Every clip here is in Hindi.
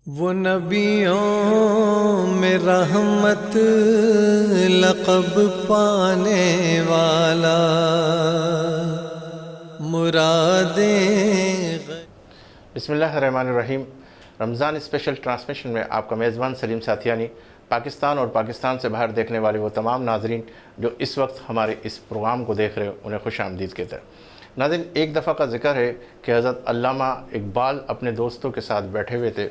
वो नबियों में रहमत लक़ब पाने वाला मुरादें। बिस्मिल्लाहिर्रहमानिर्रहीम। रमज़ान स्पेशल ट्रांसमिशन में आपका मेज़बान सलीम साथियानी पाकिस्तान और पाकिस्तान से बाहर देखने वाले वो तमाम नाजरीन जो इस वक्त हमारे इस प्रोग्राम को देख रहे हो उन्हें खुश आमदीद कहते हैं। नाज़रीन, एक दफ़ा का जिक्र है कि हज़रत अल्लामा इकबाल अपने दोस्तों के साथ बैठे हुए थे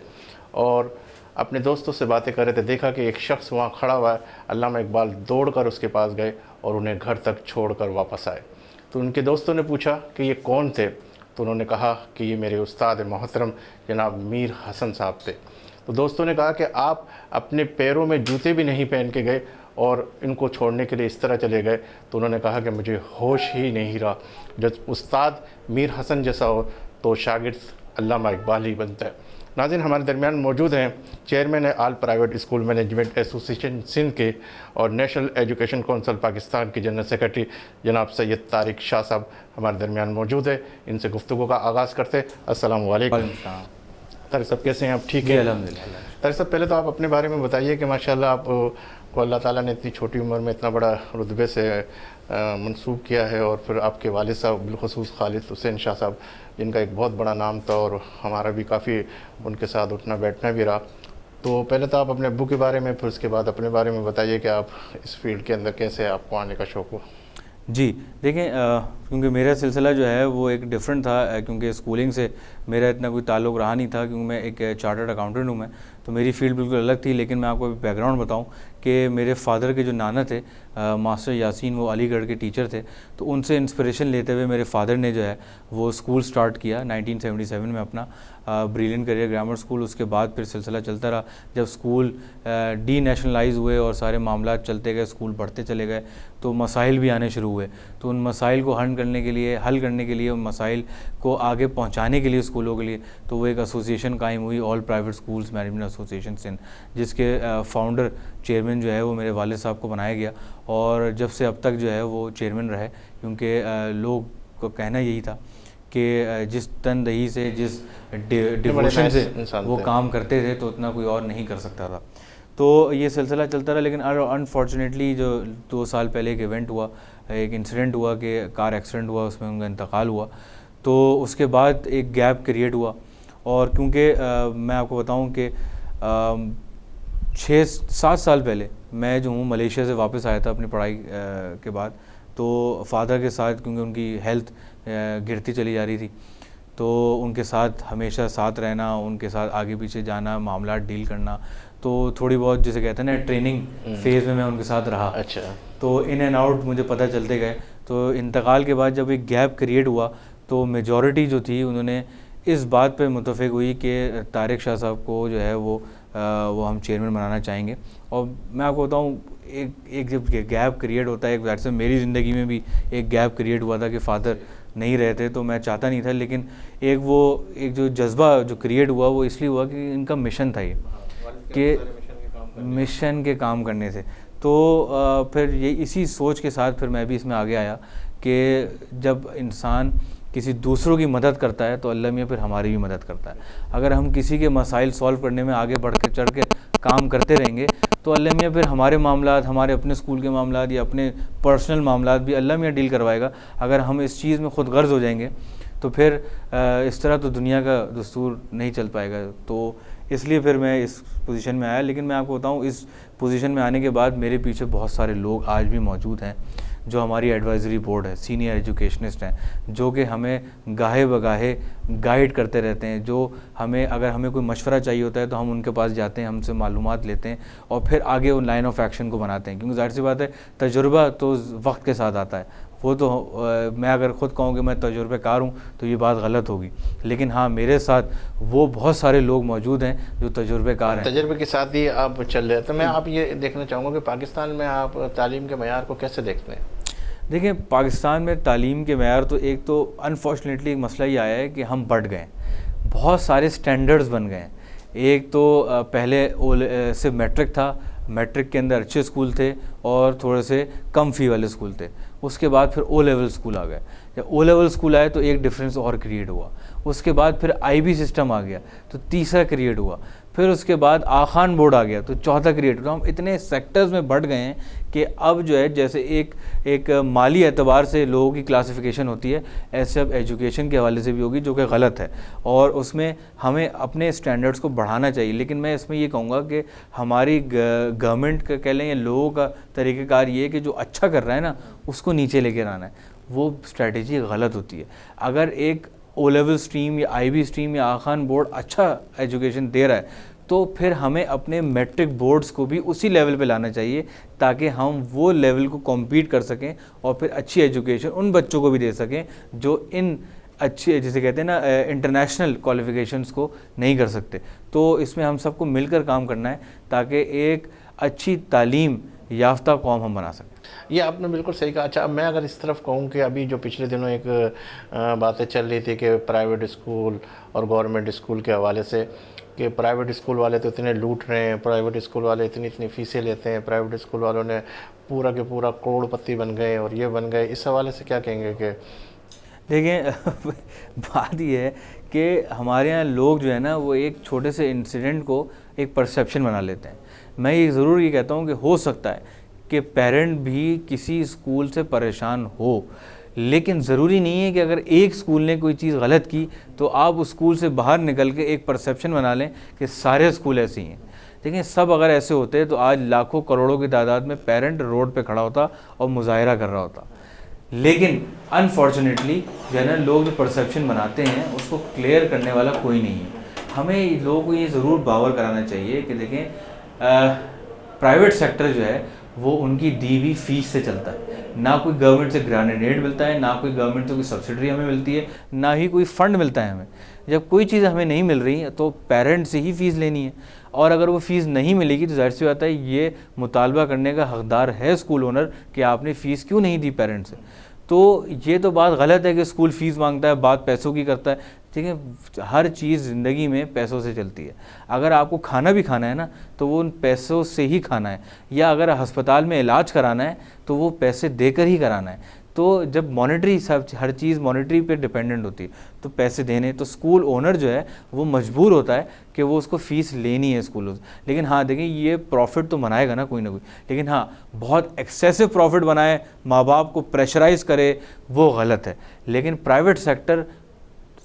और अपने दोस्तों से बातें कर रहे थे। देखा कि एक शख्स वहाँ खड़ा हुआ है। अल्लामा इकबाल दौड़कर उसके पास गए और उन्हें घर तक छोड़कर वापस आए। तो उनके दोस्तों ने पूछा कि ये कौन थे, तो उन्होंने कहा कि ये मेरे उस्ताद मोहतरम जनाब मीर हसन साहब थे। तो दोस्तों ने कहा कि आप अपने पैरों में जूते भी नहीं पहन के गए और इनको छोड़ने के लिए इस तरह चले गए। तो उन्होंने कहा कि मुझे होश ही नहीं रहा। जब उस्ताद मीर हसन जैसा हो तो शागिर्द अल्लामा इकबाल ही बनता है। नाज़रीन, हमारे दरमियान मौजूद हैं chairman all private school management association Sindh के और नेशनल एजुकेशन काउंसिल पाकिस्तान के जनरल सेक्रेटरी जनाब सैयद तारिक शाह साहब हमारे दरमियान मौजूद है। इनसे गुफ्तगू का आगाज़ करते। अस्सलाम वालेकुम। तारिक साहब, कैसे हैं आप? ठीक है, अल्हम्दुलिल्लाह। तारिक साहब, पहले तो आप अपने बारे में बताइए कि माशाल्लाह आप को अल्लाह ताला ने इतनी छोटी उम्र में इतना बड़ा रुतबे से मंसूब किया है और फिर आपके वालिद साहब बिलखुसूस खालिद हुसैन शाह साहब जिनका एक बहुत बड़ा नाम था और हमारा भी काफ़ी उनके साथ उठना बैठना भी रहा। तो पहले तो आप अपने अब्बू के बारे में, फिर उसके बाद अपने बारे में बताइए कि आप इस फील्ड के अंदर कैसे आपको आने का शौक़ हुआ। जी देखें, क्योंकि मेरा सिलसिला जो है वो एक डिफरेंट था, क्योंकि स्कूलिंग से मेरा इतना कोई ताल्लुक़ रहा नहीं था, क्योंकि मैं एक चार्टर्ड अकाउंटेंट हूँ। मैं तो मेरी फ़ील्ड बिल्कुल अलग थी। लेकिन मैं आपको बैकग्राउंड बताऊँ कि मेरे फादर के जो नाना थे मास्टर यासीन, वो अलीगढ़ के टीचर थे। तो उनसे इंस्पिरेशन लेते हुए मेरे फादर ने जो है वो स्कूल स्टार्ट किया 1977 में अपना ब्रिलियंट करियर ग्रामर स्कूल। उसके बाद फिर सिलसिला चलता रहा। जब स्कूल डी नेशनलाइज हुए और सारे मामला चलते गए, स्कूल बढ़ते चले गए, तो मसाइल भी आने शुरू हुए। तो उन मसाइल को हल करने के लिए उन मसाइल को आगे पहुंचाने के लिए स्कूलों के लिए तो वो एक एसोसिएशन कायम हुई, all private schools management association Sindh, जिसके फाउंडर चेयरमैन जो है वो मेरे वालिद साहब को बनाया गया। और जब से अब तक जो है वो चेयरमैन रहे, क्योंकि लोग को कहना यही था कि जिस तनदही से, जिस डिवोशन से वो काम करते थे तो उतना कोई और नहीं कर सकता था। तो ये सिलसिला चलता रहा। लेकिन अनफॉर्चुनेटली जो 2 साल पहले एक इवेंट हुआ, एक इंसिडेंट हुआ कि कार एक्सीडेंट हुआ, उसमें उनका इंतकाल हुआ। तो उसके बाद एक गैप क्रिएट हुआ। और क्योंकि मैं आपको बताऊं कि 6-7 साल पहले मैं जो हूँ मलेशिया से वापस आया था अपनी पढ़ाई के बाद। तो फादर के साथ, क्योंकि उनकी हेल्थ गिरती चली जा रही थी, तो उनके साथ हमेशा साथ रहना, उनके साथ आगे पीछे जाना, मामला डील करना, तो थोड़ी बहुत जिसे कहते हैं ना ट्रेनिंग फेज़ में मैं उनके साथ रहा। अच्छा। तो इन एंड आउट मुझे पता चलते गए। तो इंतकाल के बाद जब एक गैप क्रिएट हुआ तो मेजॉरिटी जो थी उन्होंने इस बात पे मुत्तफ़िक हुई कि तारिक शाह साहब को जो है वो हम चेयरमैन बनाना चाहेंगे। और मैं आपको बताऊं, एक जब गैप क्रिएट होता है, एक वैसे मेरी ज़िंदगी में भी एक गैप क्रिएट हुआ था कि फ़ादर नहीं रहते, तो मैं चाहता नहीं था। लेकिन एक जो जज्बा जो क्रिएट हुआ वो इसलिए हुआ कि इनका मिशन था ये, कि मिशन के काम करने से। तो फिर ये इसी सोच के साथ फिर मैं भी इसमें आगे आया कि जब इंसान किसी दूसरों की मदद करता है तो अल्लाह मियाँ फिर हमारी भी मदद करता है। अगर हम किसी के मसाइल सॉल्व करने में आगे बढ़ के चढ़ के काम करते रहेंगे तो अल्लाह मियाँ फिर हमारे मामलात, हमारे अपने स्कूल के मामलात या अपने पर्सनल मामलात भी अल्लाह मियाँ डील करवाएगा। अगर हम इस चीज़ में ख़ुद गर्ज हो जाएंगे तो फिर इस तरह तो दुनिया का दस्तूर नहीं चल पाएगा। तो इसलिए फिर मैं इस पोजीशन में आया। लेकिन मैं आपको बताऊं, इस पोजीशन में आने के बाद मेरे पीछे बहुत सारे लोग आज भी मौजूद हैं जो हमारी एडवाइज़री बोर्ड है, सीनियर एजुकेशनिस्ट हैं, जो कि हमें गाहे बगाहे गाइड करते रहते हैं। जो अगर हमें कोई मशवरा चाहिए होता है तो हम उनके पास जाते हैं, हमसे मालूमात लेते हैं और फिर आगे उन लाइन ऑफ एक्शन को बनाते हैं। क्योंकि ज़ाहिर सी बात है, तजुर्बा तो वक्त के साथ आता है। वो तो मैं अगर ख़ुद कहूँ कि मैं तजुर्बेकार हूँ तो ये बात गलत होगी। लेकिन हाँ, मेरे साथ वो बहुत सारे लोग मौजूद हैं जो तजुर्बेकार हैं। तजुर्बे के साथ ही आप चल रहे हैं। तो मैं आप ये देखना चाहूँगा कि पाकिस्तान में आप तालीम के मयार को कैसे देखते हैं? देखिए, पाकिस्तान में तालीम के मयार तो एक तो अनफॉर्चुनेटली एक मसला ये आया है कि हम बढ़ गए, बहुत सारे स्टैंडर्ड्स बन गए हैं। एक तो पहले सिर्फ मैट्रिक था, मैट्रिक के अंदर अच्छे स्कूल थे और थोड़े से कम फ़ी वाले स्कूल थे। उसके बाद फिर ओ लेवल स्कूल आ गए। जब जब ओ लेवल स्कूल आए तो एक डिफरेंस और क्रिएट हुआ, उसके बाद फिर IB सिस्टम आ गया तो तीसरा क्रिएट हुआ, फिर उसके बाद आखान बोर्ड आ गया तो चौथा क्रिएट हुआ। हम इतने सेक्टर्स में बढ़ गए हैं कि अब जो है जैसे एक माली एतबार से लोगों की क्लासिफिकेशन होती है, ऐसे अब एजुकेशन के हवाले से भी होगी, जो कि गलत है और उसमें हमें अपने स्टैंडर्ड्स को बढ़ाना चाहिए। लेकिन मैं इसमें ये कहूँगा कि हमारी गवर्नमेंट का कह लें या लोगों का तरीक़ाकार ये है कि जो अच्छा कर रहा है ना उसको नीचे लेकर आना है, वो स्ट्रैटेजी गलत होती है। अगर एक ओ लेवल स्ट्रीम या IB स्ट्रीम या आखान बोर्ड अच्छा एजुकेशन दे रहा है तो फिर हमें अपने मैट्रिक बोर्ड्स को भी उसी लेवल पे लाना चाहिए ताकि हम वो लेवल को कॉम्पीट कर सकें और फिर अच्छी एजुकेशन उन बच्चों को भी दे सकें जो इन अच्छी, जिसे कहते हैं ना, इंटरनेशनल क्वालिफिकेशंस को नहीं कर सकते। तो इसमें हम सबको मिलकर काम करना है ताकि एक अच्छी तालीम याफ्ता कौम हम बना सकें। ये आपने बिल्कुल सही कहा। अच्छा, अब मैं अगर इस तरफ कहूँ कि अभी जो पिछले दिनों एक बातें चल रही थी कि प्राइवेट स्कूल और गवर्नमेंट स्कूल के हवाले से कि प्राइवेट स्कूल वाले तो इतने लूट रहे हैं, प्राइवेट स्कूल वाले इतनी फ़ीसें लेते हैं, प्राइवेट स्कूल वालों ने पूरा के पूरा करोड़पति बन गए और ये बन गए, इस हवाले से क्या कहेंगे? कि देखें बात ये है कि हमारे यहाँ लोग जो है ना वो एक छोटे से इंसिडेंट को एक परसेप्शन बना लेते हैं। मैं ये ज़रूर ये कहता हूँ कि हो सकता है कि पेरेंट भी किसी स्कूल से परेशान हो, लेकिन ज़रूरी नहीं है कि अगर एक स्कूल ने कोई चीज़ गलत की तो आप उस स्कूल से बाहर निकल के एक परसेप्शन बना लें कि सारे स्कूल ऐसे ही हैं। देखिए, सब अगर ऐसे होते तो आज लाखों करोड़ों की तादाद में पेरेंट रोड पे खड़ा होता और मुजाहिरा कर रहा होता। लेकिन अनफॉर्चुनेटली जो है ना, लोग जो परसेप्शन बनाते हैं उसको क्लियर करने वाला कोई नहीं है। हमें लोगों को ये ज़रूर बावर कराना चाहिए कि देखें, प्राइवेट सेक्टर जो है वो उनकी दी हुई फीस से चलता है, ना कोई गवर्नमेंट से ग्रेजुएट मिलता है, ना कोई गवर्नमेंट से कोई सब्सिडी हमें मिलती है, ना ही कोई फ़ंड मिलता है हमें। जब कोई चीज़ हमें नहीं मिल रही है तो पेरेंट से ही फ़ीस लेनी है, और अगर वो फ़ीस नहीं मिलेगी तो जाहिर सी बात है ये मुतालबा करने का हकदार है स्कूल ओनर कि आपने फ़ीस क्यों नहीं दी पेरेंट से। तो ये तो बात गलत है कि स्कूल फ़ीस मांगता है, बात पैसों की करता है। ठीक है, हर चीज़ ज़िंदगी में पैसों से चलती है। अगर आपको खाना भी खाना है ना तो वो उन पैसों से ही खाना है, या अगर अस्पताल में इलाज कराना है तो वो पैसे देकर ही कराना है। तो जब मॉनेटरी सब हर चीज़ मॉनेटरी पे डिपेंडेंट होती है तो पैसे देने, तो स्कूल ओनर जो है वो मजबूर होता है कि वो उसको फ़ीस लेनी है स्कूलों से। लेकिन हाँ देखिए, ये प्रॉफिट तो बनाएगा ना कोई, लेकिन हाँ बहुत एक्सेसिव प्रॉफिट बनाए, माँ बाप को प्रेशराइज़ करे, वो गलत है। लेकिन private sector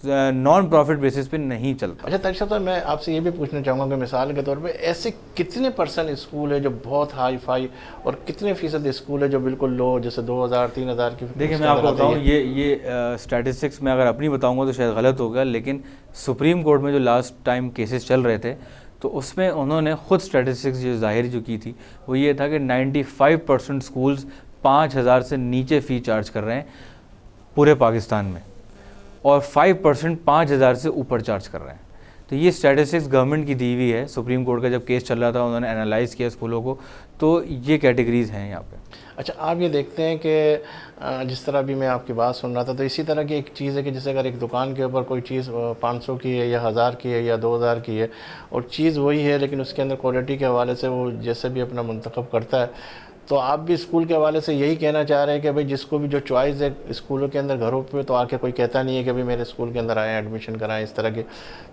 non profit basis पे नहीं चलता। अच्छा तारिक साहब, मैं आपसे ये भी पूछना चाहूँगा कि मिसाल के तौर पे ऐसे कितने % स्कूल है जो बहुत हाई फाई और कितने फ़ीसद स्कूल है जो बिल्कुल लो, जैसे 2000-3000 की? देखिए, मैं आपको बताऊँ, ये स्टैटिस्टिक्स में अगर अपनी बताऊँगा तो शायद गलत होगा, लेकिन सुप्रीम कोर्ट में जो लास्ट टाइम केसेस चल रहे थे तो उसमें उन्होंने ख़ुद स्टैटिस्टिक्स जो ज़ाहिर जो की थी वो ये था कि 95% स्कूल्स 5000 से नीचे फ़ी चार्ज कर रहे हैं पूरे पाकिस्तान में, और 5% 5000 से ऊपर चार्ज कर रहे हैं। तो ये स्टैटिस्टिक्स गवर्नमेंट की दी हुई है। सुप्रीम कोर्ट का जब केस चल रहा था उन्होंने एनालाइज़ किया स्कूलों को, तो ये कैटेगरीज़ हैं यहाँ पे। अच्छा, आप ये देखते हैं कि जिस तरह भी मैं आपकी बात सुन रहा था तो इसी तरह की एक चीज़ है कि जैसे अगर एक दुकान के ऊपर कोई चीज़ 500 की है या 1000 की है या 2000 की है और चीज़ वही है, लेकिन उसके अंदर क्वालिटी के हवाले से वो जैसे भी अपना मुंतखब करता है, तो आप भी स्कूल के हवाले से यही कहना चाह रहे हैं कि भाई जिसको भी जो चॉइस है स्कूलों के अंदर, घरों पे तो आके कोई कहता नहीं है कि भाई मेरे स्कूल के अंदर आए एडमिशन कराएं इस तरह के।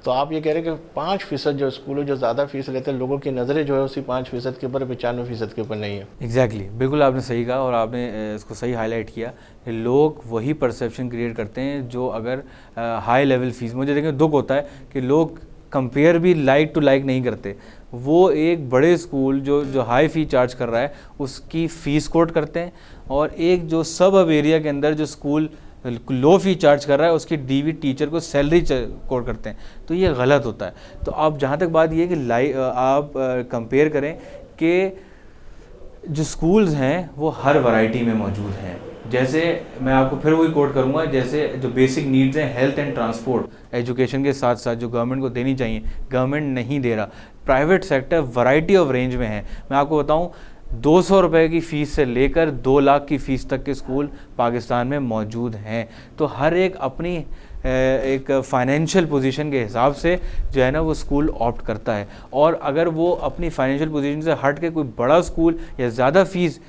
तो आप ये कह रहे हैं कि 5% जो स्कूल जो ज़्यादा फीस लेते हैं, लोगों की नज़रें जो है उसी 5% के ऊपर, 95% के ऊपर नहीं है। एग्जैक्टली, बिल्कुल आपने सही कहा और आपने इसको सही हाईलाइट किया। लोग वही परसेप्शन क्रिएट करते हैं जो अगर हाई लेवल फीस, मुझे देखें दुख होता है कि लोग कंपेयर भी लाइक टू लाइक नहीं करते। वो एक बड़े स्कूल जो हाई फ़ी चार्ज कर रहा है उसकी फ़ीस कोट करते हैं, और एक जो सब अब एरिया के अंदर जो स्कूल लो फ़ी चार्ज कर रहा है उसकी डीवी टीचर को सैलरी कोट करते हैं। तो ये गलत होता है। तो आप जहाँ तक बात ये कि आप कंपेयर करें कि जो स्कूल्स हैं वो हर वैरायटी में मौजूद हैं। जैसे मैं आपको फिर वही कोट करूँगा, जैसे जो बेसिक नीड्स हैं, हेल्थ एंड ट्रांसपोर्ट, एजुकेशन के साथ साथ जो गवर्नमेंट को देनी चाहिए, गवर्नमेंट नहीं दे रहा। Private sector variety of range में है। मैं आपको बताऊं, 200 रुपये की फ़ीस से लेकर 2 लाख की फ़ीस तक के स्कूल पाकिस्तान में मौजूद हैं। तो हर एक अपनी एक फाइनेंशियल पोजीशन के हिसाब से जो है ना वो स्कूल ऑप्ट करता है। और अगर वो अपनी फाइनेंशियल पोजीशन से हट के कोई बड़ा स्कूल या ज़्यादा फीस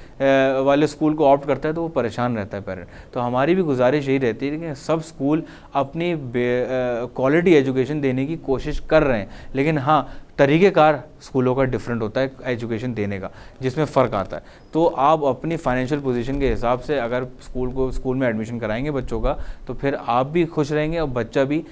वाले स्कूल को ऑप्ट करता है तो वो परेशान रहता है पेरेंट। तो हमारी भी गुजारिश यही रहती है कि सब स्कूल अपनी क्वालिटी एजुकेशन देने की कोशिश कर रहे हैं, लेकिन हाँ तरीक़ेकार स्कूलों का डिफरेंट होता है एजुकेशन देने का, जिसमें फ़र्क आता है। तो आप अपनी फाइनेंशियल पोजीशन के हिसाब से अगर स्कूल में एडमिशन कराएंगे बच्चों का, तो फिर आप भी खुश रहेंगे और बच्चा भी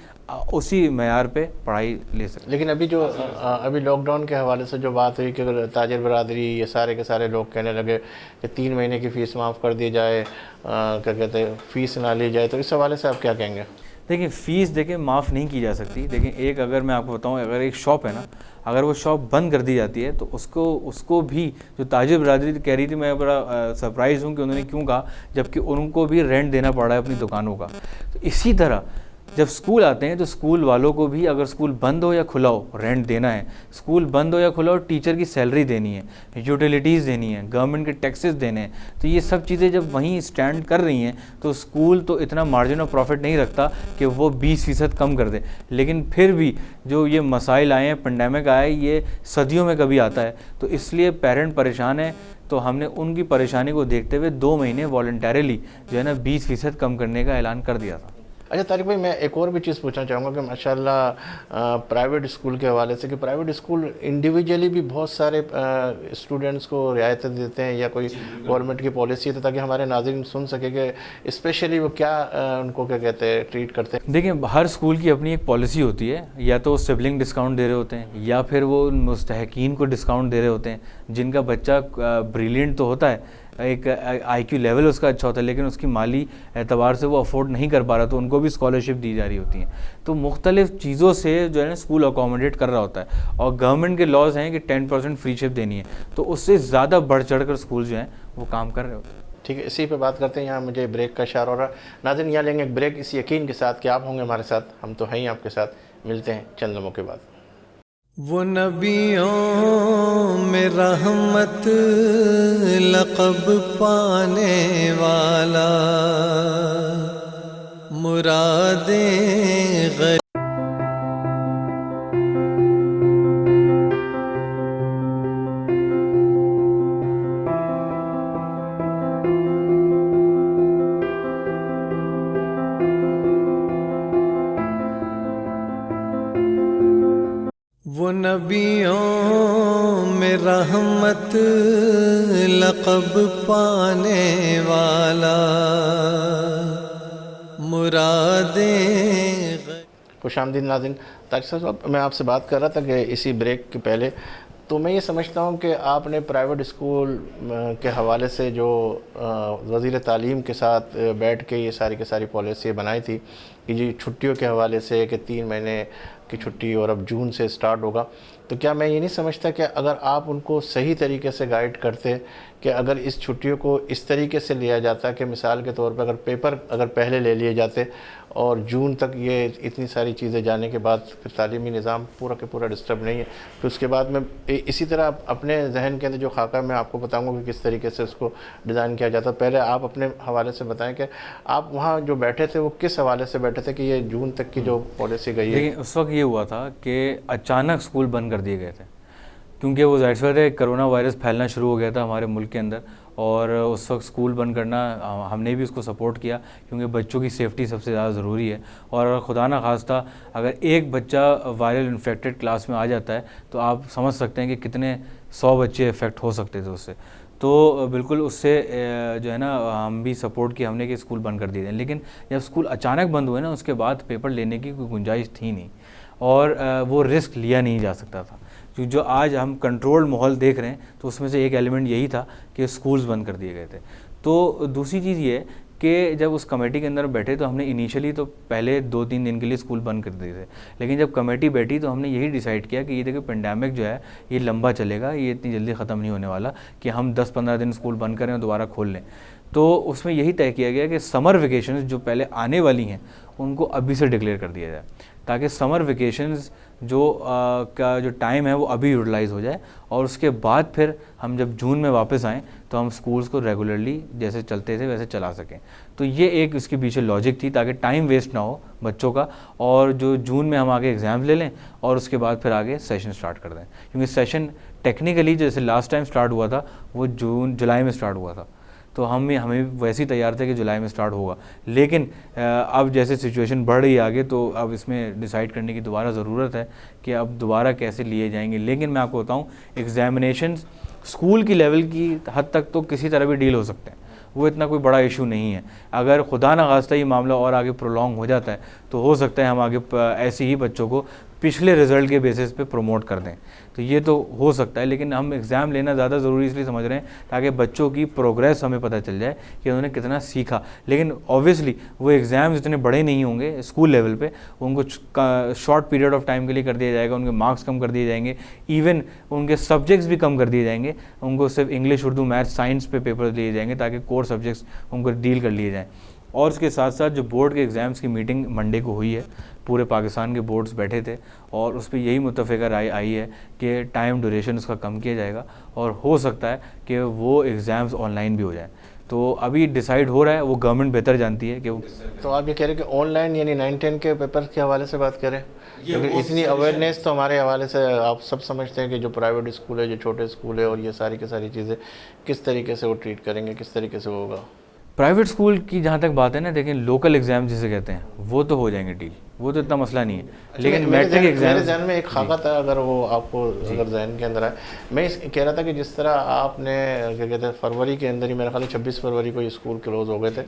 उसी मेयार पे पढ़ाई ले सकते। लेकिन अभी लॉकडाउन के हवाले से जो बात हुई कि अगर ताजिर बरादरी ये सारे के सारे लोग कहने लगे कि 3 महीने की फ़ीस माफ़ कर दी जाए, क्या कहते हैं फ़ीस ना ली जाए, तो इस हवाले से आप क्या कहेंगे? देखिए फ़ीस देखिए माफ़ नहीं की जा सकती, लेकिन एक अगर मैं आपको बताऊं, अगर एक शॉप है ना, अगर वो शॉप बंद कर दी जाती है तो उसको भी जो ताजिर बरादरी कह रही थी, मैं बड़ा सरप्राइज़ हूँ कि उन्होंने क्यों कहा, जबकि उनको भी रेंट देना पड़ रहा है अपनी दुकानों का। तो इसी तरह जब स्कूल आते हैं तो स्कूल वालों को भी, अगर स्कूल बंद हो या खुला हो, रेंट देना है। स्कूल बंद हो या खुला हो, टीचर की सैलरी देनी है, यूटिलिटीज़ देनी है, गवर्नमेंट के टैक्सेस देने हैं। तो ये सब चीज़ें जब वहीं स्टैंड कर रही हैं तो स्कूल तो इतना मार्जिन ऑफ प्रॉफिट नहीं रखता कि वो 20% कम कर दे। लेकिन फिर भी जो ये मसाइल आए हैं, पेंडेमिक आया है, ये सदियों में कभी आता है, तो इसलिए पेरेंट परेशान है। तो हमने उनकी परेशानी को देखते हुए 2 महीने वॉलंटरीली जो है ना 20% कम करने का ऐलान कर दिया था। अच्छा तारिक भाई, मैं एक और भी चीज़ पूछना चाहूँगा कि माशाल्लाह प्राइवेट स्कूल के हवाले से, कि प्राइवेट स्कूल इंडिविजुअली भी बहुत सारे स्टूडेंट्स को रियायतें देते हैं या कोई गवर्नमेंट की पॉलिसी है, तो ताकि हमारे नाज़रीन सुन सके कि स्पेशली वो क्या उनको क्या कहते हैं ट्रीट करते हैं। देखिए हर स्कूल की अपनी एक पॉलिसी होती है, या तो सिबलिंग डिस्काउंट दे रहे होते हैं या फिर वो मुस्तहकीन को डिस्काउंट दे रहे होते हैं। जिनका बच्चा ब्रिलियंट तो होता है, एक IQ लेवल उसका अच्छा होता है, लेकिन उसकी माली एतबार से वो अफोर्ड नहीं कर पा रहा, तो उनको भी स्कॉलरशिप दी जा रही होती हैं। तो मुख्तलिफ़ चीज़ों से जो है ना स्कूल अकोमोडेट कर रहा होता है, और गवर्नमेंट के लॉज हैं कि 10% फ्री शिप देनी है, तो उससे ज़्यादा बढ़ चढ़ कर स्कूल जो हैं वो काम कर रहे होते हैं। ठीक है, इसी पे बात करते हैं। यहाँ मुझे ब्रेक का इशारा हो रहा है। नाज़रीन, यहाँ लेंगे एक ब्रेक इस यकीन के साथ कि आप होंगे हमारे साथ, हम तो हैं ही आपके साथ। मिलते हैं चंद लम्हों के बाद। वो नबियों में रहमत लक़ब पाने वाला, मुरादें वो नबियों में रहमत लक़ब पाने वाला, मुरादें। खुशामदीद नाज़रीन, तारिक साहब मैं आपसे बात कर रहा था कि इसी ब्रेक के पहले, तो मैं ये समझता हूँ कि आपने प्राइवेट स्कूल के हवाले से जो वज़ीर तालीम के साथ बैठ के ये सारी की सारी पॉलिसी बनाई थी कि जी छुट्टियों के हवाले से कि 3 महीने की छुट्टी और अब जून से स्टार्ट होगा, तो क्या मैं ये नहीं समझता कि अगर आप उनको सही तरीके से गाइड करते कि अगर इस छुट्टियों को इस तरीके से लिया जाता कि मिसाल के तौर पर अगर पेपर अगर पहले ले लिए जाते और जून तक ये इतनी सारी चीज़ें जाने के बाद फिर तालीमी निज़ाम पूरा के पूरा डिस्टर्ब नहीं है, फिर उसके बाद में इसी तरह अपने जहन के अंदर जो खाका मैं आपको बताऊंगा कि किस तरीके से उसको डिज़ाइन किया जाता। पहले आप अपने हवाले से बताएं कि आप वहाँ जो बैठे थे वो किस हवाले से बैठे थे कि ये जून तक की जो पॉलिसी गई है। लेकिन उस वक्त ये हुआ था कि अचानक स्कूल बंद कर दिए गए थे, क्योंकि वो ज़ाहिर सी बात है कोरोना वायरस फैलना शुरू हो गया था हमारे मुल्क के अंदर, और उस वक्त स्कूल बंद करना हमने भी उसको सपोर्ट किया, क्योंकि बच्चों की सेफ्टी सबसे ज़्यादा ज़रूरी है। और अगर खुदा न खास्ता अगर एक बच्चा वायरल इन्फेक्टेड क्लास में आ जाता है तो आप समझ सकते हैं कि कितने 100 बच्चे इफ़ेक्ट हो सकते थे उससे। तो बिल्कुल उससे जो है ना हम भी सपोर्ट किया हमने कि स्कूल बंद कर दिए थे। लेकिन जब स्कूल अचानक बंद हुए ना, उसके बाद पेपर लेने की कोई गुंजाइश थी नहीं, और वो रिस्क लिया नहीं जा सकता था। जो आज हम कंट्रोल्ड माहौल देख रहे हैं, तो उसमें से एक एलिमेंट यही था कि स्कूल्स बंद कर दिए गए थे। तो दूसरी चीज़ ये है कि जब उस कमेटी के अंदर बैठे तो हमने इनिशियली तो पहले 2-3 दिन के लिए स्कूल बंद कर दिए थे, लेकिन जब कमेटी बैठी तो हमने यही डिसाइड किया कि ये देखिए पेंडेमिक जो है ये लंबा चलेगा, ये इतनी जल्दी ख़त्म नहीं होने वाला कि हम 10-15 दिन स्कूल बंद करें और दोबारा खोल लें। तो उसमें यही तय किया गया कि समर वेकेशंस जो पहले आने वाली हैं उनको अभी से डिक्लेयर कर दिया जाए, ताकि समर वेकेशंस का जो टाइम है वो अभी यूटिलाइज़ हो जाए, और उसके बाद फिर हम जब जून में वापस आएँ तो हम स्कूल्स को रेगुलरली जैसे चलते थे वैसे चला सकें। तो ये एक इसके पीछे लॉजिक थी, ताकि टाइम वेस्ट ना हो बच्चों का, और जो जून में हम आगे एग्ज़ाम ले लें और उसके बाद फिर आगे सेशन स्टार्ट कर दें, क्योंकि सेशन टेक्निकली जैसे लास्ट टाइम स्टार्ट हुआ था वो जुलाई में स्टार्ट हुआ था। तो हमें वैसे ही तैयार थे कि जुलाई में स्टार्ट होगा, लेकिन अब जैसे सिचुएशन बढ़ रही है आगे, तो अब इसमें डिसाइड करने की दोबारा ज़रूरत है कि अब दोबारा कैसे लिए जाएंगे। लेकिन मैं आपको बताऊं, एग्ज़ामिनेशंस स्कूल की लेवल की हद तक तो किसी तरह भी डील हो सकते हैं, वो इतना कोई बड़ा इशू नहीं है। अगर खुदा न खास्ता ये मामला और आगे प्रोलॉन्ग हो जाता है तो हो सकता है हम आगे ऐसे ही बच्चों को पिछले रिज़ल्ट के बेसिस पे प्रमोट कर दें, तो ये तो हो सकता है। लेकिन हम एग्ज़ाम लेना ज़्यादा ज़रूरी इसलिए समझ रहे हैं ताकि बच्चों की प्रोग्रेस हमें पता चल जाए कि उन्होंने कितना सीखा। लेकिन ऑब्वियसली वो एग्ज़ाम्स इतने बड़े नहीं होंगे स्कूल लेवल पे, उनको शॉर्ट पीरियड ऑफ टाइम के लिए कर दिया जाएगा, उनके मार्क्स कम कर दिए जाएंगे, इवन उनके सब्जेक्ट्स भी कम कर दिए जाएंगे, उनको सिर्फ इंग्लिश, उर्दू, मैथ, साइंस पे पेपर दिए जाएंगे ताकि कोर सब्जेक्ट्स उनको डील कर लिए जाएँ। और उसके साथ साथ जो बोर्ड के एग्ज़ाम्स की मीटिंग मंडे को हुई है, पूरे पाकिस्तान के बोर्ड्स बैठे थे और उस पर यही मुत्तफ़िका राय आई है कि टाइम ड्यूरेशन उसका कम किया जाएगा और हो सकता है कि वो एग्ज़ाम्स ऑनलाइन भी हो जाएं। तो अभी डिसाइड हो रहा है, वो गवर्नमेंट बेहतर जानती है कि वो। तो आप ये कह रहे हैं कि ऑनलाइन यानी 9-10 के पेपर के हवाले से बात करें, क्योंकि इतनी अवेयरनेस तो हमारे हवाले से आप सब समझते हैं कि जो प्राइवेट स्कूल है, जो छोटे स्कूल है, और ये सारी की सारी चीज़ें किस तरीके से वो ट्रीट करेंगे, किस तरीके से होगा। प्राइवेट स्कूल की जहाँ तक बात है ना, देखिए लोकल एग्ज़ाम जिसे कहते हैं वो तो हो जाएंगे डील, वो तो इतना मसला नहीं है। लेकिन मैट्रिक एग्जाम, मेरे जहन में एक खाका था, अगर वो आपको अगर जहन के अंदर आए, मैं कह रहा था कि जिस तरह आपने क्या कहते हैं फरवरी के अंदर ही, मेरे ख्याल 26 फरवरी को ये स्कूल क्लोज़ हो गए थे,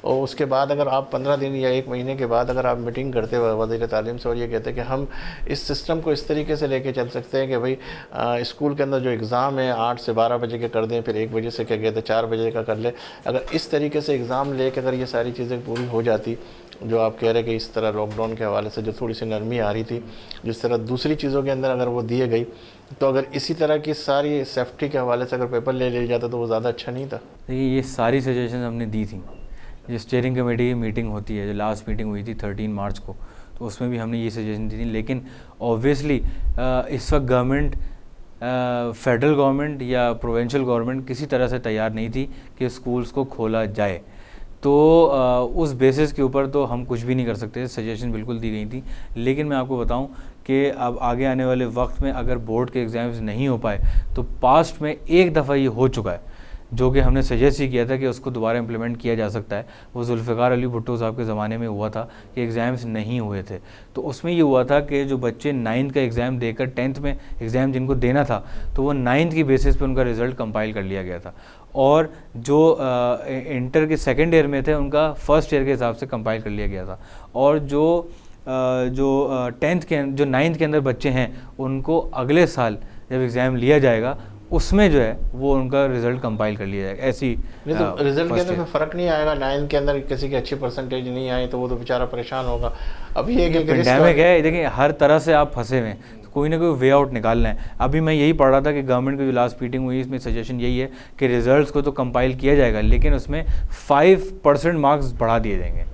और उसके बाद अगर आप 15 दिन या 1 महीने के बाद अगर आप मीटिंग करते हुए वज़ीर तालीम से और ये कहते हैं कि हम इस सिस्टम को इस तरीके से लेके चल सकते हैं कि भाई स्कूल के अंदर जो एग्ज़ाम है 8 से 12 बजे के कर दें, फिर 1 बजे से क्या कहते हैं 4 बजे का कर ले, अगर इस तरीके से एग्ज़ाम ले अगर ये सारी चीज़ें पूरी हो जाती, जो आप कह रहे हैं कि इस तरह लॉकडाउन के हवाले से जो थोड़ी सी नरमी आ रही थी, जिस तरह दूसरी चीज़ों के अंदर अगर वो दिए गई, तो अगर इसी तरह की सारी सेफ्टी के हवाले से अगर पेपर ले लिया जाता तो वो ज़्यादा अच्छा नहीं था। देखिए ये सारी सजेशन हमने दी थी, जो स्टीयरिंग कमेटी की मीटिंग होती है, जो लास्ट मीटिंग हुई थी 13 मार्च को, तो उसमें भी हमने ये सजेशन दी थी। लेकिन ऑब्वियसली इस वक्त गवर्नमेंट, फेडरल गवर्नमेंट या प्रोविंशियल गवर्नमेंट किसी तरह से तैयार नहीं थी कि स्कूल्स को खोला जाए, तो उस बेसिस के ऊपर तो हम कुछ भी नहीं कर सकते। सजेशन बिल्कुल दी गई थी। लेकिन मैं आपको बताऊं कि अब आगे आने वाले वक्त में अगर बोर्ड के एग्ज़ाम्स नहीं हो पाए, तो पास्ट में एक दफ़ा ये हो चुका है, जो कि हमने सजेस्ट ही किया था कि उसको दोबारा इम्प्लीमेंट किया जा सकता है। वो जुल्फ़िकार अली भुट्टो साहब के ज़माने में हुआ था कि एग्ज़ाम्स नहीं हुए थे, तो उसमें ये हुआ था कि जो बच्चे 9th का एग्ज़ाम देकर 10th में एग्ज़ाम जिनको देना था, तो वो 9th की बेसिस पे उनका रिज़ल्ट कंपाइल कर लिया गया था, और जो इंटर के सेकेंड ईयर में थे उनका फर्स्ट ईयर के हिसाब से कंपाइल कर लिया गया था, और जो 9th के अंदर बच्चे हैं उनको अगले साल जब एग्ज़ाम लिया जाएगा उसमें जो है वो उनका रिज़ल्ट कंपाइल कर लिया जाएगा। ऐसी तो रिज़ल्ट के अंदर फ़र्क नहीं आएगा, 9th के अंदर किसी की अच्छी परसेंटेज नहीं आई तो वो तो बेचारा परेशान होगा। अभी ये पेंडेमिक है, देखिए हर तरह से आप फंसे हुए हैं, कोई ना कोई वे आउट निकालना है। अभी मैं यही पढ़ रहा था कि गवर्नमेंट की जो लास्ट मीटिंग हुई इसमें सजेशन यही है कि रिज़ल्ट्स को तो कंपाइल किया जाएगा, लेकिन उसमें 5% मार्क्स बढ़ा दिए जाएंगे,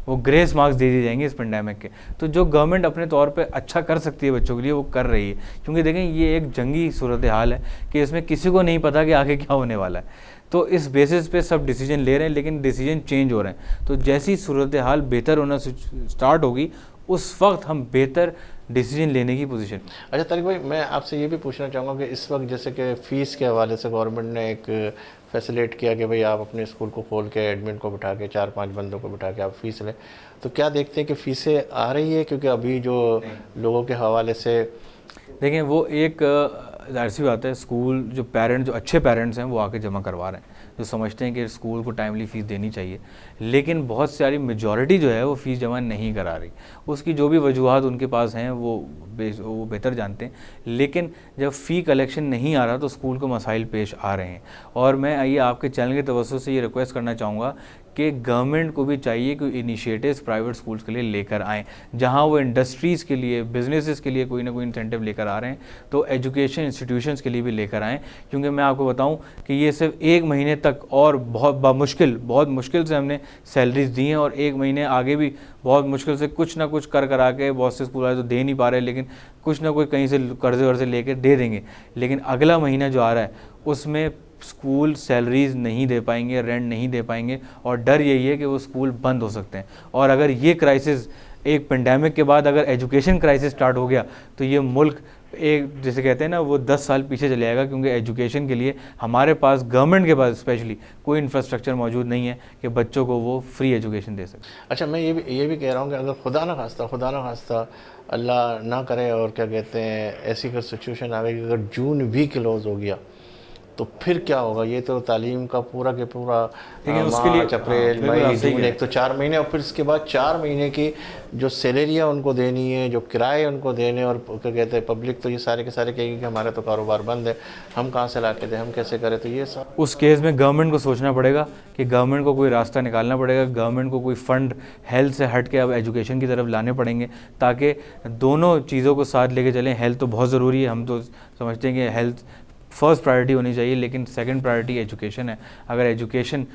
वो ग्रेस मार्क्स दे दिए जाएंगे इस पेंडेमिक के। तो जो गवर्नमेंट अपने तौर पे अच्छा कर सकती है बच्चों के लिए वो कर रही है, क्योंकि देखें ये एक जंगी सूरत हाल है कि इसमें किसी को नहीं पता कि आगे क्या होने वाला है। तो इस बेसिस पे सब डिसीजन ले रहे हैं, लेकिन डिसीजन चेंज हो रहे हैं। तो जैसी सूरत हाल बेहतर होना स्टार्ट होगी उस वक्त हम बेहतर डिसीजन लेने की पोजीशन। अच्छा तारिक भाई, मैं आपसे ये भी पूछना चाहूँगा कि इस वक्त जैसे कि फ़ीस के हवाले से गवर्नमेंट ने एक फैसिलेट किया कि भाई आप अपने स्कूल को खोल के एडमिन को बिठा के 4-5 बंदों को बिठा के आप फ़ीस लें, तो क्या देखते हैं कि फ़ीसें आ रही है? क्योंकि अभी जो लोगों के हवाले से देखें, वो एक जाहिर सी बात है, स्कूल जो पेरेंट्स, जो अच्छे पेरेंट्स हैं वो आके जमा करवा रहे हैं, जो समझते हैं कि स्कूल को टाइमली फ़ीस देनी चाहिए। लेकिन बहुत सारी मेजॉरिटी जो है वो फ़ीस जमा नहीं करा रही, उसकी जो भी वजूहात उनके पास हैं वो बेहतर जानते हैं। लेकिन जब फ़ी कलेक्शन नहीं आ रहा तो स्कूल को मसाइल पेश आ रहे हैं। और मैं आइए आपके चैनल के तवज्जो से ये रिक्वेस्ट करना चाहूँगा कि गवर्नमेंट को भी चाहिए कि इनिशिएटिव्स प्राइवेट स्कूल्स के लिए लेकर आएँ, जहाँ वो इंडस्ट्रीज़ के लिए, बिजनेसेस के लिए कोई ना कोई इंसेंटिव लेकर आ रहे हैं, तो एजुकेशन इंस्टीट्यूशंस के लिए भी लेकर आएँ। क्योंकि मैं आपको बताऊं कि ये सिर्फ 1 महीने तक और बहुत मुश्किल से हमने सैलरीज दी हैं, और 1 महीने आगे भी बहुत मुश्किल से कुछ ना कुछ कर करा के बहुत से स्कूल वाले तो दे नहीं पा रहे, लेकिन कुछ ना कुछ कहीं से कर्जे वर्जे लेके दे देंगे, लेकिन अगला महीना जो आ रहा है उसमें स्कूल सैलरीज नहीं दे पाएंगे, रेंट नहीं दे पाएंगे, और डर यही है कि वो स्कूल बंद हो सकते हैं। और अगर ये क्राइसिस एक पेंडेमिक के बाद अगर एजुकेशन क्राइसिस स्टार्ट हो गया तो ये मुल्क एक जैसे कहते हैं ना वो 10 साल पीछे चले जाएगा, क्योंकि एजुकेशन के लिए हमारे पास, गवर्नमेंट के पास स्पेशली, कोई इंफ्रास्ट्रक्चर मौजूद नहीं है कि बच्चों को वो फ्री एजुकेशन दे सके। अच्छा, मैं ये भी कह रहा हूँ कि अगर खुदा ना खास्ता अल्लाह ना करे और क्या कहते हैं ऐसी अगर सिचुएशन आएगी, अगर जून भी क्लोज हो गया तो फिर क्या होगा? ये तो तालीम का पूरा के पूरा मार्च, अप्रैल, मई, जून, एक तो 4 महीने, और फिर इसके बाद 4 महीने की जो सैलरियाँ उनको देनी है, जो किराए उनको देने, और क्या कहते हैं पब्लिक तो ये सारे के सारे कहेगी कि हमारा तो कारोबार बंद है, हम कहाँ से ला के दें, हम कैसे करें? तो ये सब उस केस में गवर्नमेंट को सोचना पड़ेगा कि गवर्नमेंट को कोई रास्ता निकालना पड़ेगा, गवर्नमेंट को कोई फ़ंड हेल्थ से हट के अब एजुकेशन की तरफ लाने पड़ेंगे, ताकि दोनों चीज़ों को साथ लेके चलें। हेल्थ तो बहुत ज़रूरी है, हम तो समझते हैं कि हेल्थ फर्स्ट प्रायोरिटी होनी चाहिए, लेकिन सेकंड प्रायोरिटी एजुकेशन है। अगर एजुकेशन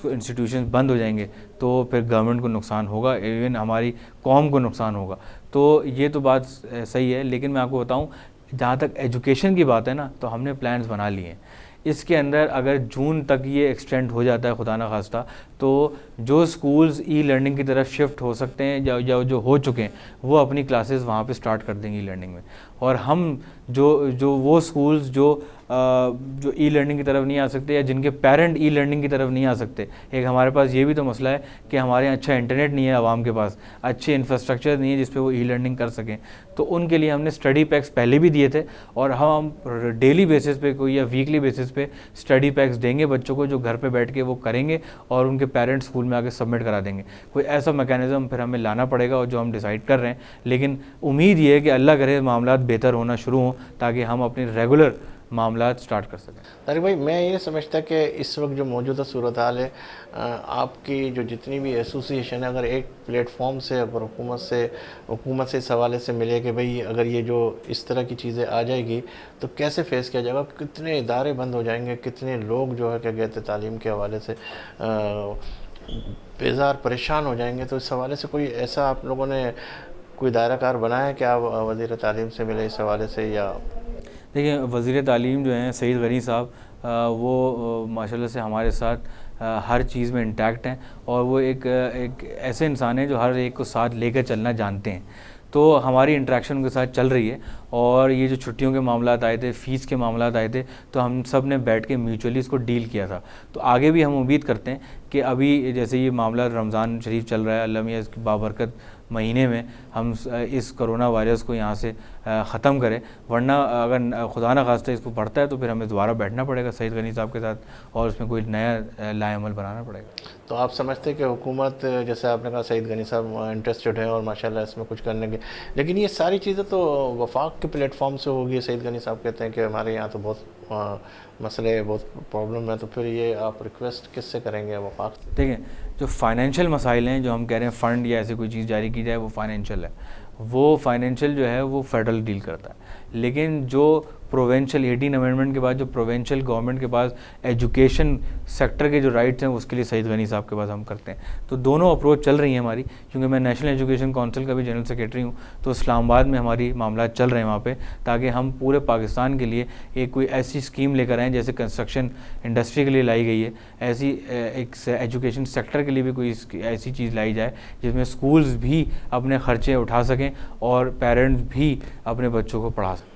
इंस्टीट्यूशन बंद हो जाएंगे तो फिर गवर्नमेंट को नुकसान होगा, इवन हमारी कौम को नुकसान होगा। तो ये तो बात सही है, लेकिन मैं आपको बताऊं, जहाँ तक एजुकेशन की बात है ना, तो हमने प्लान्स बना लिए हैं। इसके अंदर अगर जून तक ये एक्सटेंड हो जाता है खुदा न खास्ता, तो जो स्कूल्स ई लर्निंग की तरफ शिफ्ट हो सकते हैं या जो हो चुके हैं वो अपनी क्लासेस वहाँ पे स्टार्ट कर देंगे ई लर्निंग में। और हम जो वो स्कूल्स जो ई लर्निंग की तरफ नहीं आ सकते या जिनके पेरेंट ई लर्निंग की तरफ नहीं आ सकते, एक हमारे पास ये भी तो मसला है कि हमारे यहाँ अच्छा इंटरनेट नहीं है, आवाम के पास अच्छे इंफ्रास्ट्रक्चर नहीं है जिस पे वो ई लर्निंग कर सकें। तो उनके लिए हमने स्टडी पैक्स पहले भी दिए थे, और हम डेली बेसिस पे कोई या वीकली बेसिस पे स्टडी पैक्स देंगे बच्चों को, जो घर पे बैठ के वो करेंगे और उनके पेरेंट्स स्कूल में आके सबमिट करा देंगे। कोई ऐसा मैकेनिज़्म फिर हमें लाना पड़ेगा, और जो हम डिसाइड कर रहे हैं। लेकिन उम्मीद ये है कि अल्लाह करे मामला बेहतर होना शुरू हों, ताकि हम अपनी रेगुलर मामला स्टार्ट कर सकें। तारिक भाई, मैं ये समझता कि इस वक्त जो मौजूदा सूरत हाल है, आपकी जो जितनी भी एसोसिएशन है, अगर एक प्लेटफॉर्म से अगर हुकूमत से इस हवाले से मिले कि भाई अगर ये जो इस तरह की चीज़ें आ जाएगी तो कैसे फेस किया जाएगा, कितने इदारे बंद हो जाएंगे, कितने लोग जो है क्या कहते हैं तालीम के हवाले से बेजार परेशान हो जाएंगे, तो इस हवाले से कोई ऐसा आप लोगों ने कोई दायराकार बनाया है कि आप वज़ीर तालीम से मिले इस हवाले से? या देखिए, वज़ीर तालीम जो हैं सईद गनी साहब, वो माशाल्लाह से हमारे साथ हर चीज़ में इंटैक्ट हैं, और वो एक ऐसे इंसान हैं जो हर एक को साथ लेकर चलना जानते हैं। तो हमारी इंटरेक्शन उनके साथ चल रही है, और ये जो छुट्टियों के मामलात आए थे, फ़ीस के मामलात आए थे, तो हम सब ने बैठ के म्यूचुअली इसको डील किया था। तो आगे भी हम उम्मीद करते हैं कि अभी जैसे ये मामला रमज़ान शरीफ चल रहा है, अल्लाह मियां इसकी बाबरकत महीने में हम इस कोरोना वायरस को यहाँ से ख़त्म करें, वरना अगर खुदा न खास्ता इसको बढ़ता है तो फिर हमें दोबारा बैठना पड़ेगा सईद गनी साहब के साथ, और उसमें कोई नया लाएअमल बनाना पड़ेगा। तो आप समझते हैं कि हुकूमत, जैसे आपने कहा सईद गनी साहब इंटरेस्टेड हैं और माशाल्लाह इसमें कुछ करने के, लेकिन ये सारी चीज़ें तो वफाक के प्लेटफॉर्म से होगी। सईद गनी साहब कहते हैं कि हमारे यहाँ तो बहुत मसले, बहुत प्रॉब्लम है, तो फिर ये आप रिक्वेस्ट किससे करेंगे वफाक से? देखिए, जो फाइनेंशियल मसाइल हैं, जो हम कह रहे हैं फ़ंड या ऐसी कोई चीज़ जारी की जाए, वो फाइनेंशियल है, वो फाइनेंशियल जो है वो फेडरल डील करता है। लेकिन जो प्रोवेंशियल 18 अमेंडमेंट के बाद जो प्रोवेंशियल गवर्नमेंट के पास एजुकेशन सेक्टर के जो राइट्स हैं, उसके लिए सईद गनी साहब के पास हम करते हैं। तो दोनों अप्रोच चल रही हैं हमारी, क्योंकि मैं नेशनल एजुकेशन काउंसिल का भी जनरल सेक्रेटरी हूँ, तो इस्लामाबाद में हमारी मामला चल रहे हैं वहाँ पे, ताकि हम पूरे पाकिस्तान के लिए एक कोई ऐसी स्कीम लेकर आएँ जैसे कंस्ट्रक्शन इंडस्ट्री के लिए लाई गई है, ऐसी एक एजुकेशन सेक्टर के लिए भी कोई ऐसी चीज़ लाई जाए जिसमें स्कूल्स भी अपने ख़र्चे उठा सकें और पेरेंट्स भी अपने बच्चों को पढ़ा सकें।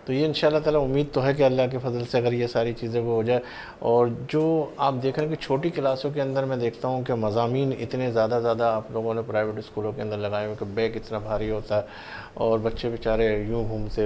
तो ये इंशाल्लाह ताला उम्मीद तो है कि अल्लाह के फजल से अगर ये सारी चीज़ें वो हो जाए। और जो आप देख रहे हैं कि छोटी क्लासों के अंदर मैं देखता हूँ कि मज़ामीन इतने ज़्यादा आप लोगों ने प्राइवेट स्कूलों के अंदर लगाए हुए कि बैग इतना भारी होता है और बच्चे बेचारे यूँ घूमते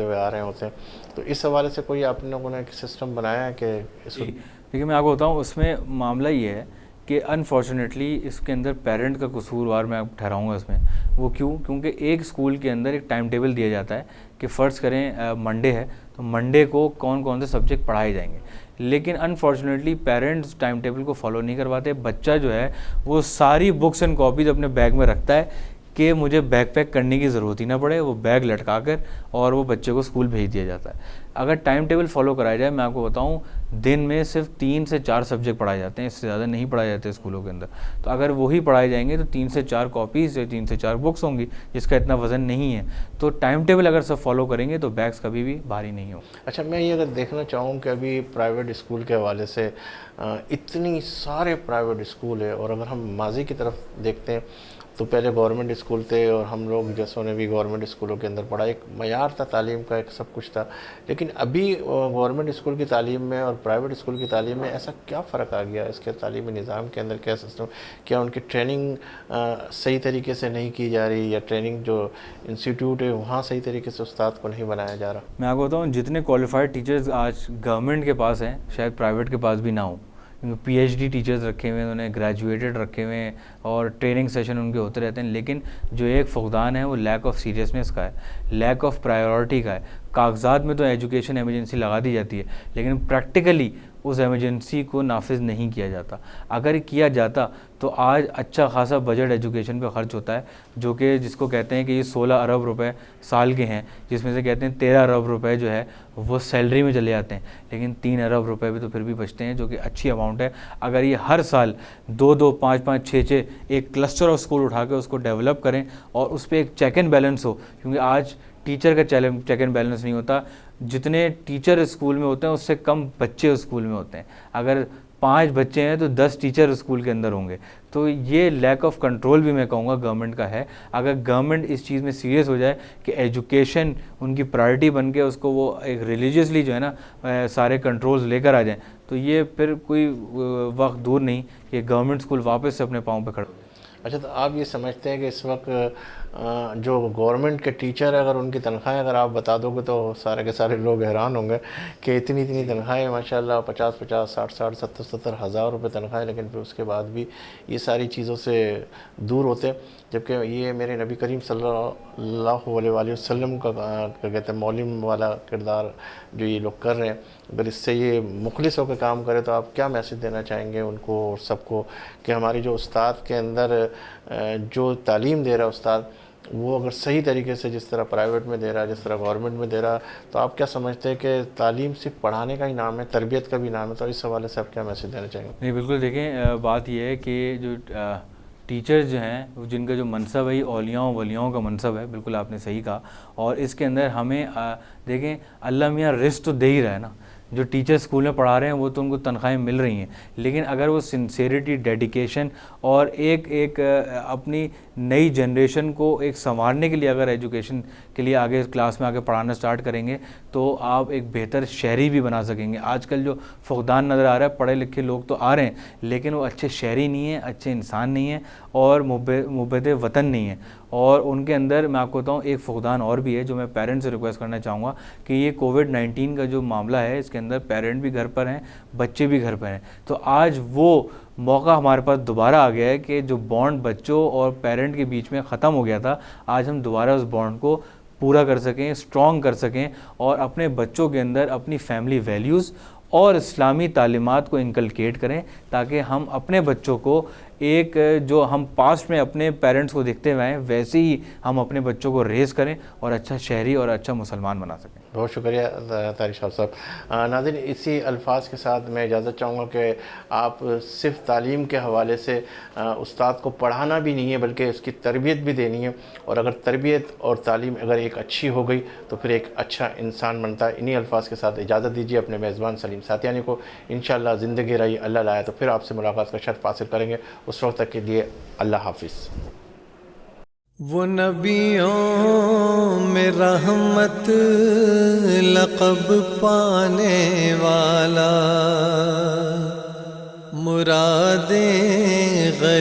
हुए आ रहे होते हैं। तो इस हवाले से कोई आप लोगों ने सिस्टम बनाया है कि इसको? देखिए, मैं आपको बताऊँ, उसमें मामला ये है कि अनफॉर्चुनेटली इसके अंदर पेरेंट का कसूरवार मैं ठहराऊँगा इसमें। वो क्योंकि एक स्कूल के अंदर एक टाइम टेबल दिया जाता है कि फ़र्ज़ करें मंडे है तो मंडे को कौन कौन से सब्जेक्ट पढ़ाए जाएंगे, लेकिन अनफॉर्चुनेटली पेरेंट्स टाइम टेबल को फॉलो नहीं करवाते। बच्चा जो है वो सारी बुक्स एंड कॉपीज़ अपने बैग में रखता है, कि मुझे बैग पैक करने की ज़रूरत ही ना पड़े, वो बैग लटका कर और वो बच्चे को स्कूल भेज दिया जाता है। अगर टाइम टेबल फॉलो कराया जाए, मैं आपको बताऊं, दिन में सिर्फ 3 से 4 सब्जेक्ट पढ़ाए जाते हैं, इससे ज़्यादा नहीं पढ़ाए जाते स्कूलों के अंदर। तो अगर वही पढ़ाए जाएंगे तो 3 से 4 कॉपीज़ या 3 से 4 बुक्स होंगी, जिसका इतना वज़न नहीं है। तो टाइम टेबल अगर सब फॉलो करेंगे तो बैग्स कभी भी भारी नहीं हो। अच्छा, मैं ये अगर देखना चाहूँ कि अभी प्राइवेट स्कूल के हवाले से इतनी सारे प्राइवेट स्कूल है, और अगर हम माजी की तरफ देखते हैं तो पहले गवर्नमेंट स्कूल थे और हम लोग जैसों ने भी गवर्नमेंट स्कूलों के अंदर पढ़ा, एक मयार था तालीम का, एक सब कुछ था। लेकिन अभी गवर्नमेंट स्कूल की तालीम में और प्राइवेट स्कूल की तालीम में ऐसा क्या फ़र्क आ गया? इसके तालीमी निज़ाम के अंदर क्या सिस्टम, क्या उनकी ट्रेनिंग सही तरीके से नहीं की जा रही, या ट्रेनिंग जो इंस्टीट्यूट है वहाँ सही तरीके से उस्ताद को नहीं बनाया जा रहा? मैं आपको बताऊँ, जितने क्वालिफाइड टीचर्स आज गवर्नमेंट के पास हैं शायद प्राइवेट के पास भी ना हो, क्योंकि पीएचडी टीचर्स रखे हुए हैं, उन्होंने ग्रेजुएटेड रखे हुए हैं और ट्रेनिंग सेशन उनके होते रहते हैं। लेकिन जो एक फुकदान है वो लैक ऑफ सीरियसनेस का है, लैक ऑफ प्रायोरिटी का है। कागजात में तो एजुकेशन एमरजेंसी लगा दी जाती है, लेकिन प्रैक्टिकली उस एमरजेंसी को नाफिज नहीं किया जाता। अगर किया जाता तो आज अच्छा खासा बजट एजुकेशन पे खर्च होता है, जो कि जिसको कहते हैं कि ये 16 अरब रुपए साल के हैं, जिसमें से कहते हैं 13 अरब रुपए जो है वो सैलरी में चले जाते हैं, लेकिन 3 अरब रुपए भी तो फिर भी बचते हैं, जो कि अच्छी अमाउंट है। अगर ये हर साल 2-2, 5-5, 6-6 एक क्लस्टर ऑफ स्कूल उठा के उसको डेवलप करें और उस पर एक चेक एंड बैलेंस हो, क्योंकि आज टीचर का चेक एंड बैलेंस नहीं होता। जितने टीचर स्कूल में होते हैं उससे कम बच्चे स्कूल में होते हैं। अगर 5 बच्चे हैं तो 10 टीचर स्कूल के अंदर होंगे। तो ये लैक ऑफ कंट्रोल भी मैं कहूँगा गवर्नमेंट का है। अगर गवर्नमेंट इस चीज़ में सीरियस हो जाए कि एजुकेशन उनकी प्रायोरिटी बन के उसको वो एक रिलीजियसली जो है ना सारे कंट्रोल्स लेकर आ जाएँ, तो ये फिर कोई वक्त दूर नहीं कि गवर्नमेंट स्कूल वापस से अपने पाँव पे खड़ा। अच्छा, तो आप ये समझते हैं कि इस वक्त जो गवर्नमेंट के टीचर, अगर उनकी तनख्वाहें अगर आप बता दोगे तो सारे के सारे लोग हैरान होंगे कि इतनी इतनी तनख्वाहें माशाल्लाह 50-50, 60-60, 70-70 हज़ार रुपये तनख्वाहें, लेकिन फिर उसके बाद भी ये सारी चीज़ों से दूर होते हैं। जबकि ये मेरे नबी करीम सल्लल्लाहु अलैहि वसल्लम का कहते हैं मौलिम वाला किरदार जो ये लोग कर रहे हैं, अगर इससे ये मुखलिस होकर काम करे तो आप क्या मैसेज देना चाहेंगे उनको और सबको कि हमारी जो उस्ताद के अंदर जो तालीम दे रहा है उस्ताद, वो अगर सही तरीके से जिस तरह प्राइवेट में दे रहा है, जिस तरह गवर्नमेंट में दे रहा है, तो आप क्या समझते हैं कि तालीम सिर्फ पढ़ाने का ही नाम है, तरबियत का भी नाम है? तो इस हवाले से आप क्या मैसेज देना चाहेंगे? नहीं, बिल्कुल देखें, बात यह है कि जो टीचर्स जो हैं जिनका जो मनसब है औलियाओं वलियाओं का मनसब है, बिल्कुल आपने सही कहा। और इसके अंदर हमें देखें, अल्लाह मियाँ रिस्क तो दे ही रहा है ना। जो टीचर स्कूल में पढ़ा रहे हैं वो तो उनको तनख्वाहें मिल रही हैं, लेकिन अगर वो सिंसेरिटी, डेडिकेशन और एक अपनी नई जनरेशन को एक संवारने के लिए अगर एजुकेशन के लिए आगे क्लास में आगे पढ़ाना स्टार्ट करेंगे तो आप एक बेहतर शहरी भी बना सकेंगे। आजकल जो फुकदान नज़र आ रहा है, पढ़े लिखे लोग तो आ रहे हैं लेकिन वो अच्छे शहरी नहीं हैं, अच्छे इंसान नहीं हैं और मुबद्दे वतन नहीं है। और उनके अंदर मैं आपको बताऊँ एक फुकदान और भी है जो मैं पेरेंट्स से रिक्वेस्ट करना चाहूँगा कि ये कोविड-19 का जो मामला है इसके अंदर पेरेंट भी घर पर हैं, बच्चे भी घर पर हैं। तो आज वो मौका हमारे पास दोबारा आ गया है कि जो बॉन्ड बच्चों और पेरेंट के बीच में ख़त्म हो गया था, आज हम दोबारा उस बॉन्ड को पूरा कर सकें, स्ट्रॉन्ग कर सकें और अपने बच्चों के अंदर अपनी फैमिली वैल्यूज़ और इस्लामी तालीमात को इनकलकेट करें, ताकि हम अपने बच्चों को एक जो हम पास्ट में अपने पेरेंट्स को देखते हुए हैं वैसे ही हम अपने बच्चों को रेस करें और अच्छा शहरी और अच्छा मुसलमान बना सकें। बहुत शुक्रिया तारिक साहब। नाज़रीन, इसी अल्फाज के साथ मैं इजाज़त चाहूँगा कि आप सिर्फ तालीम के हवाले से उस्ताद को पढ़ाना भी नहीं है बल्कि उसकी तरबियत भी देनी है, और अगर तरबियत और तालीम अगर एक अच्छी हो गई तो फिर एक अच्छा इंसान बनता है। इन्हीं अल्फाज के साथ इजाज़त दीजिए अपने मेज़बान सलीम साथियानी को। इंशाअल्लाह ज़िंदगी रही अल्लाह लाया तो फिर आपसे मुलाकात का शर्फ हासिल करेंगे। उस वक्त तक के लिए अल्लाह हाफिज़। वो नबियों में रहमत लक़ब पाने वाला, मुरादें